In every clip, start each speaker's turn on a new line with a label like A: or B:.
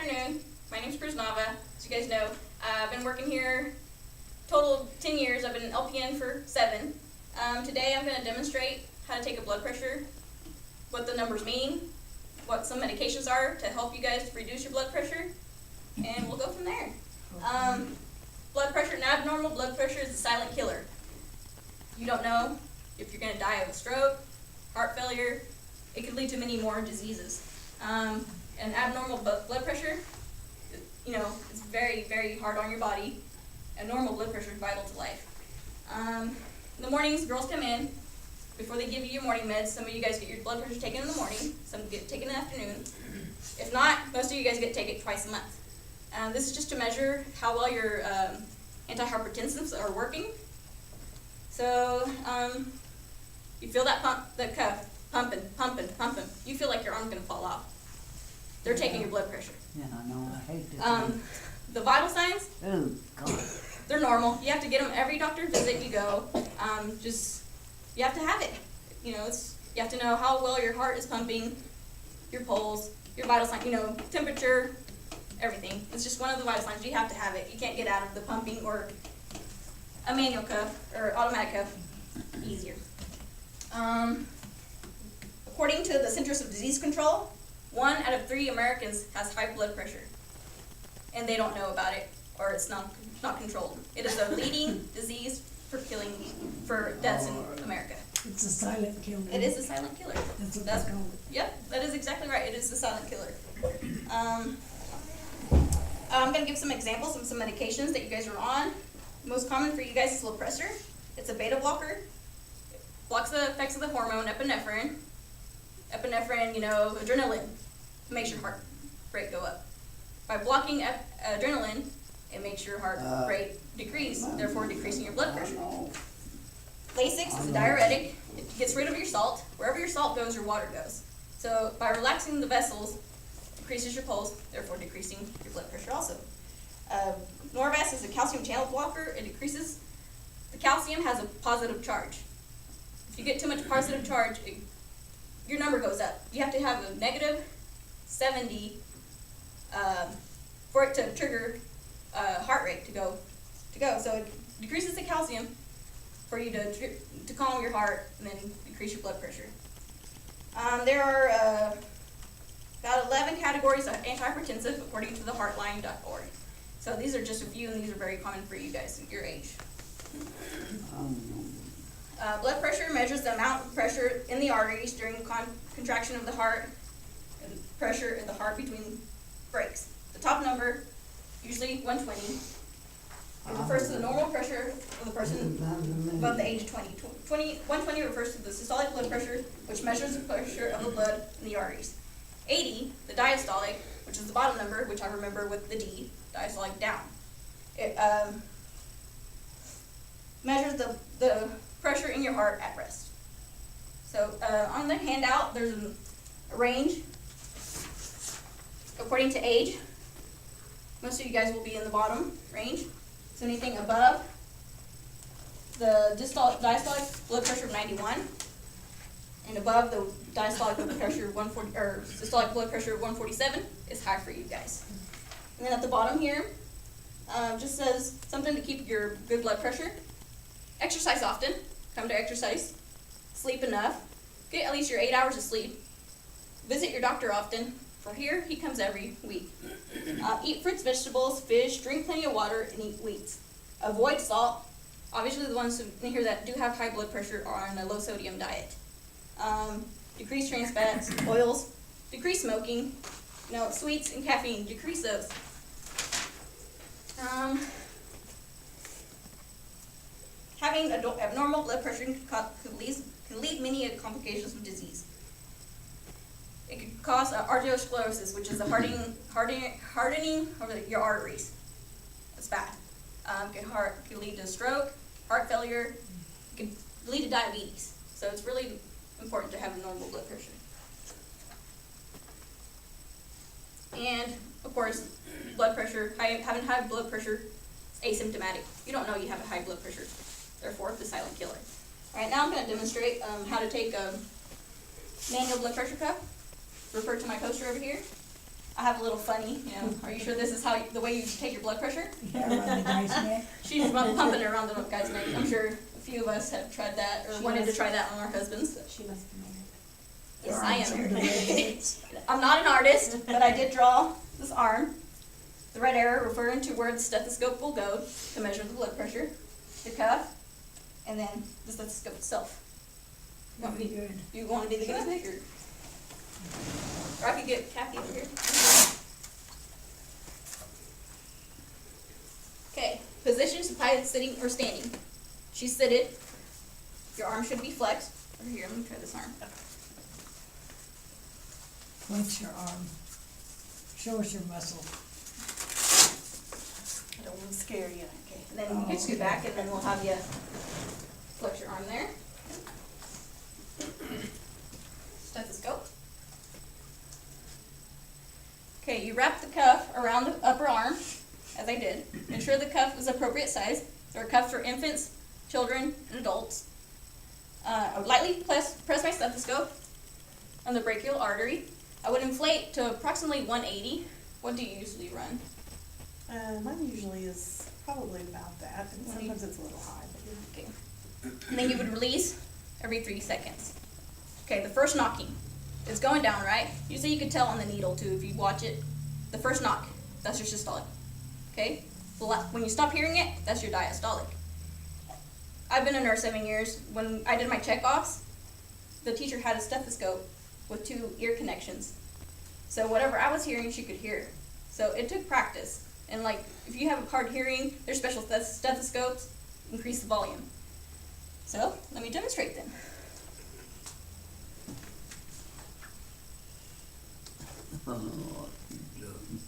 A: afternoon. My name's Cruz Nava, as you guys know. I've been working here total 10 years. I've been an LPN for 7. Today I'm going to demonstrate how to take a blood pressure, what the numbers mean, what some medications are to help you guys reduce your blood pressure, and we'll go from there. Blood pressure, an abnormal blood pressure is a silent killer. You don't know if you're going to die of a stroke, heart failure. It could lead to many more diseases. An abnormal blood pressure, it's very, very hard on your body. A normal blood pressure is vital to life. In the mornings, girls come in. Before they give you your morning meds, some of you guys get your blood pressure taken in the morning, some get taken in the afternoon. If not, most of you guys get taken twice a month. This is just to measure how well your antihypertensives are working. So you feel that pump, the cuff, pumping. You feel like your arm's going to fall off. They're taking your blood pressure.
B: Yeah, I know. I hate this.
A: The vital signs,
B: Oh, God.
A: they're normal. You have to get them every doctor visit you go. You have to have it. You have to know how well your heart is pumping, your pulse, your vital sign, temperature, everything. It's just one of the vital signs. You have to have it. You can't get out of the pumping or a manual cuff or automatic cuff easier. According to the Centers of Disease Control, 1 out of 3 Americans has high blood pressure, and they don't know about it, or it's not controlled. It is a leading disease for deaths in America.
C: It's a silent killer.
A: It is a silent killer.
C: That's what they call it.
A: Yep, that is exactly right. It is a silent killer. I'm going to give some examples of some medications that you guys are on. Most common for you guys is Lopressor. It's a beta blocker. It blocks the effects of the hormone epinephrine. Epinephrine, adrenaline, makes your heart rate go up. By blocking adrenaline, it makes your heart rate decrease, therefore decreasing your blood pressure. Lasix is a diuretic. It gets rid of your salt. Wherever your salt goes, your water goes. So by relaxing the vessels, decreases your pulse, therefore decreasing your blood pressure also. Norvasc is a calcium channel blocker. It decreases. The calcium has a positive charge. If you get too much positive charge, your number goes up. You have to have a negative 70 for it to trigger heart rate to go. So it decreases the calcium for you to calm your heart and then decrease your blood pressure. There are about 11 categories of antihypertensive according to the heartline.org. So these are just a few, and these are very common for you guys at your age. Blood pressure measures the amount of pressure in the arteries during contraction of the heart and pressure in the heart between breaks. The top number, usually 120, it refers to the normal pressure of the person above the age of 20. 120 refers to the systolic blood pressure, which measures the pressure of the blood in the arteries. 80, the diastolic, which is the bottom number, which I remember with the D, diastolic down. It measures the pressure in your heart at rest. So on the handout, there's a range according to age. Most of you guys will be in the bottom range. So anything above the diastolic blood pressure of 91 and above the diastolic blood pressure of 140 or systolic blood pressure of 147 is high for you guys. And then at the bottom here, just says something to keep your good blood pressure. Exercise often. Come to exercise. Sleep enough. Get at least your 8 hours of sleep. Visit your doctor often. For here, he comes every week. Eat fruits, vegetables, fish, drink plenty of water, and eat wheats. Avoid salt. Obviously, the ones in here that do have high blood pressure are on a low sodium diet. Decrease trans fats, oils. Decrease smoking. Sweets and caffeine. Decrease those. Having abnormal blood pressure can lead many complications of disease. It could cause arteriosclerosis, which is the hardening of your arteries. That's bad. Could lead to stroke, heart failure. It could lead to diabetes. So it's really important to have a normal blood pressure. And of course, blood pressure. Having high blood pressure is asymptomatic. You don't know you have a high blood pressure. Therefore, it's a silent killer. All right, now I'm going to demonstrate how to take a manual blood pressure cuff. Refer to my poster over here. I have a little funny, are you sure this is the way you take your blood pressure?
C: Yeah, around the guy's neck.
A: She's pumping it around the guy's neck. I'm sure a few of us have tried that or
D: She
A: wanted to
D: must-
A: try that on our husbands.
D: She must be married.
A: Yes,
C: Or
A: I
C: on some of the
A: am.
C: redheads.
A: I'm not an artist, but I did draw this arm. The red arrow referring to where the stethoscope will go to measure the blood pressure, the cuff, and then the stethoscope itself.
C: Very good.
A: You want to be the guinea pig, or I could get Kathy over here. Okay, position supplied sitting or standing. She's seated. Your arm should be flexed. Over here, let me try this arm.
C: Flex your arm. Show us your muscle.
D: I don't want to scare you.
A: Okay, and then you can scoot back, and then we'll have you flex your arm there. Stethoscope. Okay, you wrap the cuff around the upper arm, as I did. Ensure the cuff is appropriate size. There are cuffs for infants, children, and adults. I would lightly press my stethoscope on the brachial artery. I would inflate to approximately 180. What do you usually run?
D: Mine usually is probably about that, and sometimes it's a little high, but yeah.
A: Okay. And then you would release every 3 seconds. Okay, the first knocking is going down, right? Usually you could tell on the needle too if you watch it. The first knock, that's your systolic. Okay? When you stop hearing it, that's your diastolic. I've been a nurse 7 years. When I did my checkoffs, the teacher had a stethoscope with 2 ear connections. So whatever I was hearing, she could hear. So it took practice. And like, if you have hard hearing, there's special stethoscopes, increase the volume. So, let me demonstrate then.
B: Oh, you done.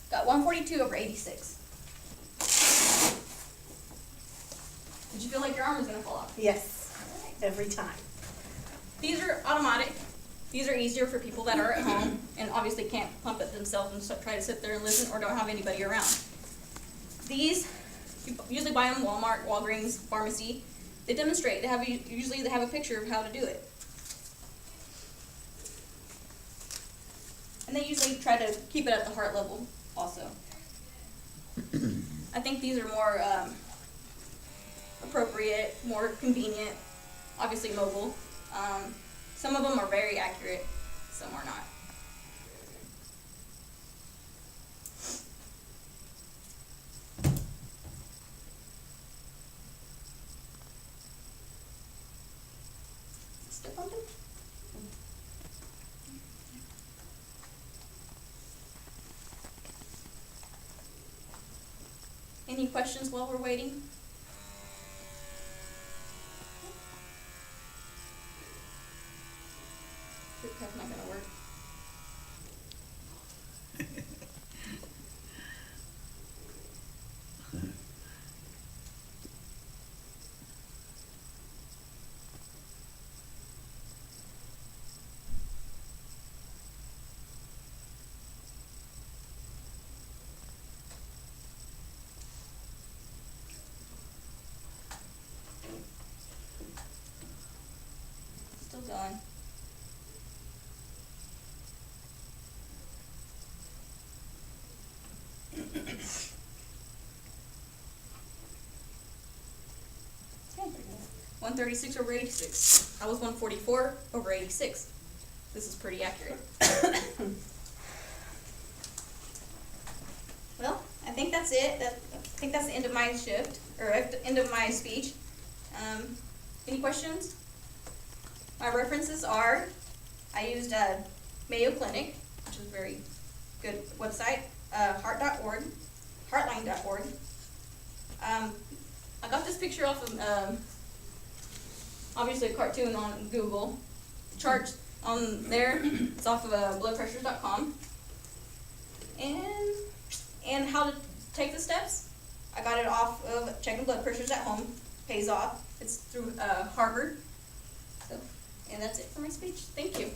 A: Got 142/86. Did you feel like your arm was going to fall off?
D: Yes, every time.
A: These are automatic. These are easier for people that are at home and obviously can't pump it themselves and try to sit there and listen or don't have anybody around. These, you usually buy them in Walmart, Walgreens, pharmacy. They demonstrate. Usually they have a picture of how to do it. And they usually try to keep it at the heart level also. I think these are more appropriate, more convenient, obviously mobile. Some of them are very accurate, some are not. Still pumping? Any questions while we're waiting? Your cuff's not gonna work. Still going. Okay. 136/86. I was 144/86. This is pretty accurate. Well, I think that's it. I think that's the end of my shift, or at the end of my speech. Any questions? My references are, I used Mayo Clinic, which is a very good website, heart.org, heartline.org. I got this picture off of, obviously a cartoon on Google. Chart on there, it's off of bloodpressures.com. And And how to take the steps, I got it off of checking blood pressures at home, pays off. It's through Harvard. So, and that's it for my speech. Thank you.